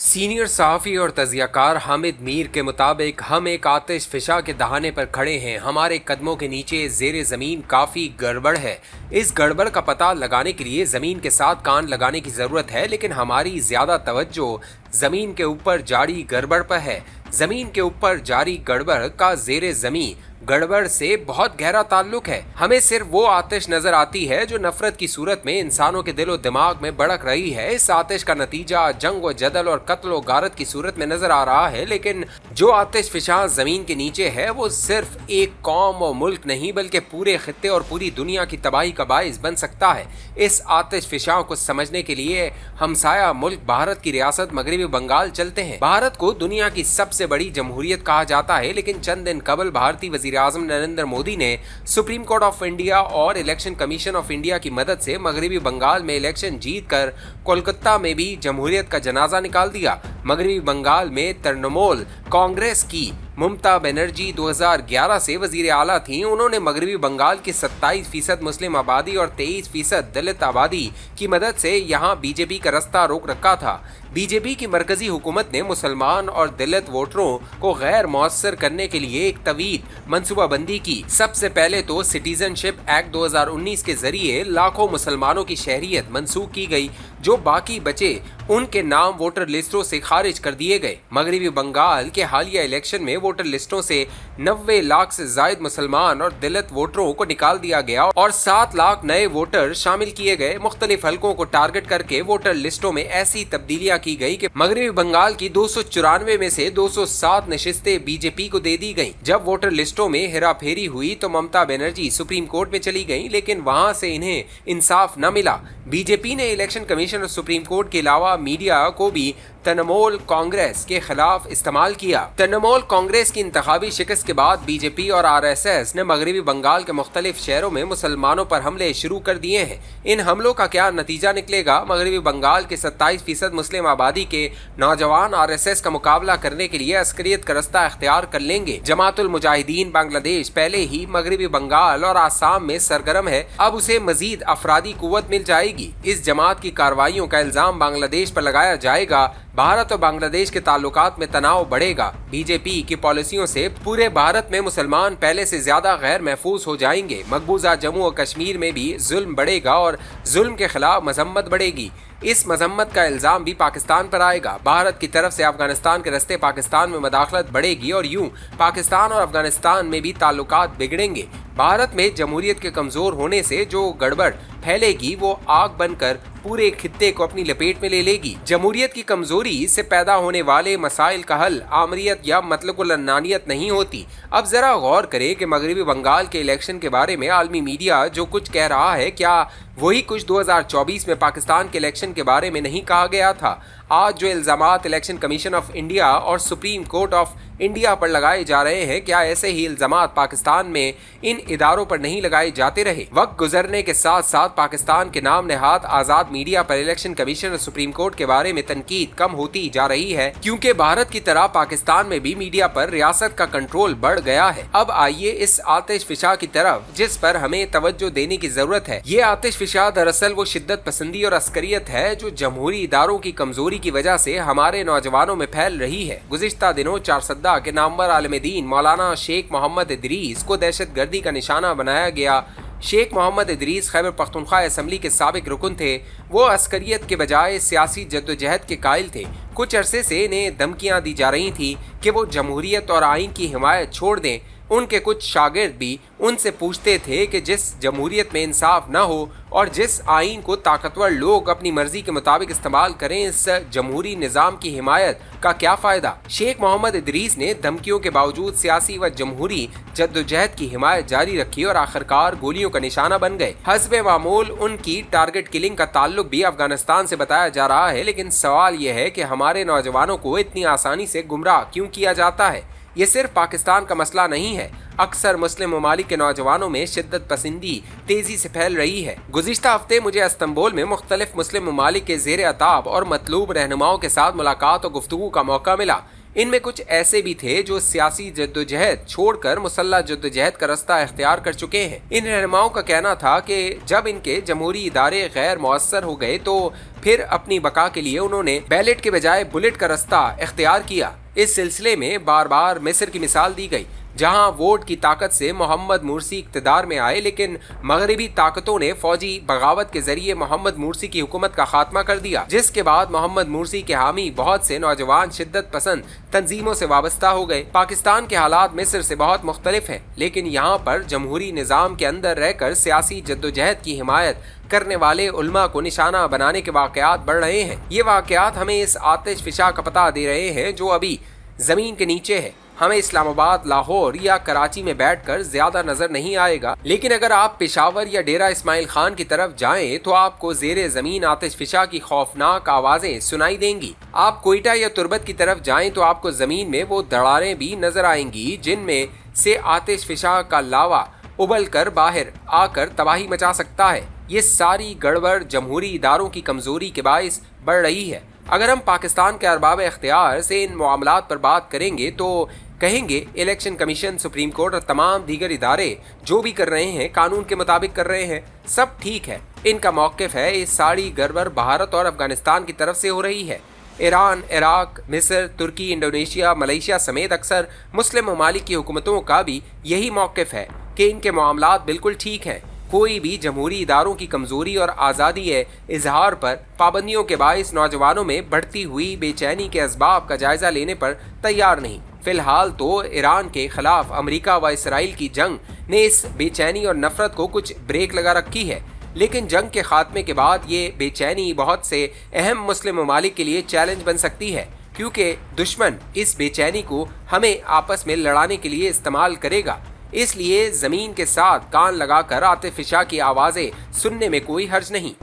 Senior सहाफ़ी और तज़ियाकार हामिद मीर के मुताबिक हम एक आतिश फ़िशा के दहाने पर खड़े हैं। हमारे कदमों के नीचे ज़ेरे ज़मीन काफ़ी गड़बड़ है। इस गड़बड़ का पता लगाने के लिए ज़मीन के साथ कान लगाने की ज़रूरत है, लेकिन हमारी ज़्यादा तवज्जो ज़मीन के ऊपर जारी गड़बड़ पर है। ज़मीन के ऊपर जारी गड़बड़ का ज़ेरे ज़मीन गड़बड़ से बहुत गहरा ताल्लुक है। हमें सिर्फ वो आतिश नजर आती है जो नफरत की सूरत में इंसानों के दिलो दिमाग में भड़क रही है। इस आतिश का नतीजा जंग व जदल और कत्ल व गारत की सूरत में नजर आ रहा है, लेकिन जो आतिश फिशा जमीन के नीचे है वो सिर्फ एक कौम और मुल्क नहीं बल्कि पूरे खित्ते और पूरी दुनिया की तबाही का बाइस बन सकता है। इस आतिश फिशा को समझने के लिए हमसाया मुल्क भारत की रियासत मगरबी बंगाल चलते हैं। भारत को दुनिया की सबसे बड़ी जमहूरियत कहा जाता है, लेकिन चंद दिन कबल भारतीय वजीर आज़म नरेंद्र मोदी ने सुप्रीम कोर्ट ऑफ इंडिया और इलेक्शन कमीशन ऑफ इंडिया की मदद से मगरबी बंगाल में इलेक्शन जीतकर कोलकाता में भी जमहूरियत का जनाजा निकाल दिया। मगरबी बंगाल में तृणमूल कांग्रेस की ममता बनर्जी 2011 से वजीर आला थीं। उन्होंने मगरबी बंगाल की 27% मुस्लिम आबादी और 23% दलित आबादी की मदद से यहाँ बीजेपी का रास्ता रोक रखा था। बीजेपी की मरकजी हुकूमत ने मुसलमान और दलित वोटरों को गैर मौसर करने के लिए एक तवील मनसूबाबंदी की। सबसे पहले तो सिटीजनशिप एक्ट 2019 के जरिए लाखों मुसलमानों की शहरियत मनसूख की गई। जो बाकी बचे उनके नाम वोटर लिस्टों से खारिज कर दिए गए। मगरबी बंगाल के हालिया इलेक्शन में वोटर लिस्टों से 90 लाख से जायद मुसलमान और दलित वोटरों को निकाल दिया गया और 7 लाख नए वोटर शामिल किए गए। मुख्तलिफ हलकों को टारगेट करके वोटर लिस्टों में ऐसी तब्दीलियां की गई कि मगरबी बंगाल की 294 में से 207 नशिस्तें बीजेपी को दे दी गईं। जब वोटर लिस्टों में हेरा फेरी हुई तो ममता बनर्जी सुप्रीम कोर्ट में चली गईं, लेकिन वहां से इन्हें इंसाफ न मिला। बीजेपी ने इलेक्शन कमीशन और सुप्रीम कोर्ट के अलावा मीडिया को भी तृणमूल कांग्रेस के खिलाफ इस्तेमाल किया। तृणमूल कांग्रेस की इंतखाबी शिकस्त के बाद बीजेपी और आरएसएस ने मगरबी बंगाल के मुख्तलिफ शहरों में मुसलमानों पर हमले शुरू कर दिए हैं। इन हमलों का क्या नतीजा निकलेगा? मगरबी बंगाल के 27% मुस्लिम आबादी के नौजवान आरएसएस का मुकाबला करने के लिए अस्करियत का रास्ता इख्तियार कर लेंगे। जमातुल मुजाहिदीन बांग्लादेश पहले ही मगरबी बंगाल और आसाम में सरगर्म है, अब उसे मजीद अफरादी कुव्वत मिल जाएगी। इस जमात की कार्रवाइयों का इल्जाम बांग्लादेश पर लगाया जाएगा। भारत और बांग्लादेश के ताल्लुकात में तनाव बढ़ेगा। बीजेपी की पॉलिसियों से पूरे भारत में मुसलमान पहले से ज्यादा गैर महफूज हो जाएंगे। मकबूजा जम्मू और कश्मीर में भी जुल्म बढ़ेगा और जुल्म के खिलाफ मजम्मत बढ़ेगी। इस मजम्मत का इल्जाम भी पाकिस्तान पर आएगा। भारत की तरफ से अफगानिस्तान के रास्ते पाकिस्तान में मदाखलत बढ़ेगी और यूं पाकिस्तान और अफगानिस्तान में भी ताल्लुकात बिगड़ेंगे। भारत में जमहूरियत के कमजोर होने से जो गड़बड़ फैलेगी वो आग बनकर पूरे खित्ते को अपनी लपेट में ले लेगी। जमहूरियत की कमजोरी से पैदा होने वाले मसाइल का हल आमरीत या मतलकुल अन्नानियत नहीं होती। अब जरा गौर करें कि मगरबी बंगाल के इलेक्शन के बारे में आलमी मीडिया जो कुछ कह रहा है, क्या वही कुछ 2024 में पाकिस्तान के इलेक्शन के बारे में नहीं कहा गया था? आज जो इल्जामात इलेक्शन कमीशन ऑफ इंडिया और सुप्रीम कोर्ट ऑफ इंडिया पर लगाए जा रहे हैं, क्या ऐसे ही इल्जामात पाकिस्तान में इन इदारों पर नहीं लगाए जाते रहे? वक्त गुजरने के साथ साथ पाकिस्तान के नाम नहाद आजाद मीडिया पर इलेक्शन कमीशन और सुप्रीम कोर्ट के बारे में तनकीद कम होती जा रही है, क्योंकि भारत की तरह पाकिस्तान में भी मीडिया पर रियासत का कंट्रोल बढ़ गया है। अब आइए इस आतिश फिशा की तरफ जिस पर हमें तवज्जो देने की जरूरत है। ये आतिश फिशा दरअसल वो शिद्दत पसंदी और अस्करियत है जो जमहूरी इदारों की कमजोरी की वजह से हमारे नौजवानों में फैल रही है। गुज़िश्ता दिनों चारसद्दा के नामवर आलिम दीन मौलाना शेख मोहम्मद इदरीस को दहशतगर्दी का निशाना बनाया गया। शेख मोहम्मद इदरीस खैबर पख्तूनख्वा असम्बली के साबिक रुकन थे। वो अस्करियत के बजाय सियासी जद्दोजहद के कायल थे। कुछ अरसे से इन्हें धमकियां दी जा रही थी कि वो जमहूरियत और आइन की हिमायत छोड़ दें। उनके कुछ शागिर्द भी उनसे पूछते थे कि जिस जमहूरियत में इंसाफ न हो और जिस आइन को ताकतवर लोग अपनी मर्जी के मुताबिक इस्तेमाल करें, इस जमहूरी निज़ाम की हिमायत का क्या फ़ायदा? शेख मोहम्मद इदरीस ने धमकियों के बावजूद सियासी व जमहूरी जद्दोजहद की हिमायत जारी रखी और आखिरकार गोलियों का निशाना बन गए। हस्बे मामूल उनकी टारगेट किलिंग का ताल्लुक भी अफगानिस्तान से बताया जा रहा है, लेकिन सवाल यह है कि हमारे नौजवानों को इतनी आसानी से गुमराह क्यों किया जाता है? ये सिर्फ पाकिस्तान का मसला नहीं है। अक्सर मुस्लिम ममालिक के नौजवानों में शिद्दत पसंदी तेजी से फैल रही है। गुज़िश्ता हफ्ते मुझे इस्तांबुल में मुख्तलिफ मुस्लिम ममालिक के ज़ेर अताब और मतलूब रहनुमाओं के साथ मुलाकात और गुफ्तगू का मौका मिला। इनमें कुछ ऐसे भी थे जो सियासी जद्दोजहद छोड़कर मुसल्लह जद्दोजहद का रास्ता इख्तियार कर चुके हैं। इन रहनुमाओं का कहना था कि जब इनके जमहूरी इदारे गैर मौसर हो गए तो फिर अपनी बका के लिए उन्होंने बैलेट के बजाय बुलेट का रास्ता इख्तियार किया। इस सिलसिले में बार बार मिस्र की मिसाल दी गई, जहां वोट की ताकत से मोहम्मद मुर्सी इक़्तिदार में आए, लेकिन मगरबी ताकतों ने फौजी बगावत के जरिए मोहम्मद मुर्सी की हुकूमत का खात्मा कर दिया, जिसके बाद मोहम्मद मुर्सी के हामी बहुत से नौजवान शिद्दत पसंद तंजीमों से वाबस्ता हो गए। पाकिस्तान के हालात मिस्र से बहुत मुख्तलिफ हैं, लेकिन यहाँ पर जमहूरी निज़ाम के अंदर रहकर सियासी जद्दोजहद की हिमायत करने वाले उल्मा को निशाना बनाने के वाक़यात बढ़ रहे हैं। ये वाक़यात हमें इस आतिश फिशा का पता दे रहे हैं जो अभी ज़मीन के नीचे है। हमें इस्लामाबाद, लाहौर या कराची में बैठकर ज्यादा नजर नहीं आएगा, लेकिन अगर आप पेशावर या डेरा इस्माइल खान की तरफ जाएं तो आपको जेरे जमीन आतिश फिशा की खौफनाक आवाजें सुनाई देंगी। आप कोयटा या तुर्बत की तरफ जाएं तो आपको जमीन में वो दरारें भी नजर आएंगी जिनमें से आतिश फिशा का लावा उबल कर बाहर आकर तबाही मचा सकता है। ये सारी गड़बड़ जमहूरी इदारों की कमजोरी के बायस बढ़ रही है। अगर हम पाकिस्तान के अरबाब इख्तियार से इन मामलात पर बात करेंगे तो कहेंगे इलेक्शन कमीशन, सुप्रीम कोर्ट और तमाम दीगर इदारे जो भी कर रहे हैं कानून के मुताबिक कर रहे हैं, सब ठीक है। इनका मौक़िफ़ है इस सारी गड़बड़ भारत और अफगानिस्तान की तरफ से हो रही है। ईरान, इराक, मिस्र, तुर्की, इंडोनेशिया, मलेशिया समेत अक्सर मुस्लिम ममालिक की हुकूमतों का भी यही मौक़िफ़ है कि इनके मामलात बिल्कुल ठीक हैं। कोई भी जमहूरी इदारों की कमज़ोरी और आज़ादी इजहार पर पाबंदियों के बायस नौजवानों में बढ़ती हुई बेचैनी के असबाब का जायज़ा लेने पर तैयार नहीं। फिलहाल तो ईरान के खिलाफ अमेरिका व इसराइल की जंग ने इस बेचैनी और नफरत को कुछ ब्रेक लगा रखी है, लेकिन जंग के खात्मे के बाद ये बेचैनी बहुत से अहम मुस्लिम ममालिक के लिए चैलेंज बन सकती है, क्योंकि दुश्मन इस बेचैनी को हमें आपस में लड़ाने के लिए इस्तेमाल करेगा। इसलिए ज़मीन के साथ कान लगाकर आतिश फिशा की आवाज़ें सुनने में कोई हर्ज नहीं।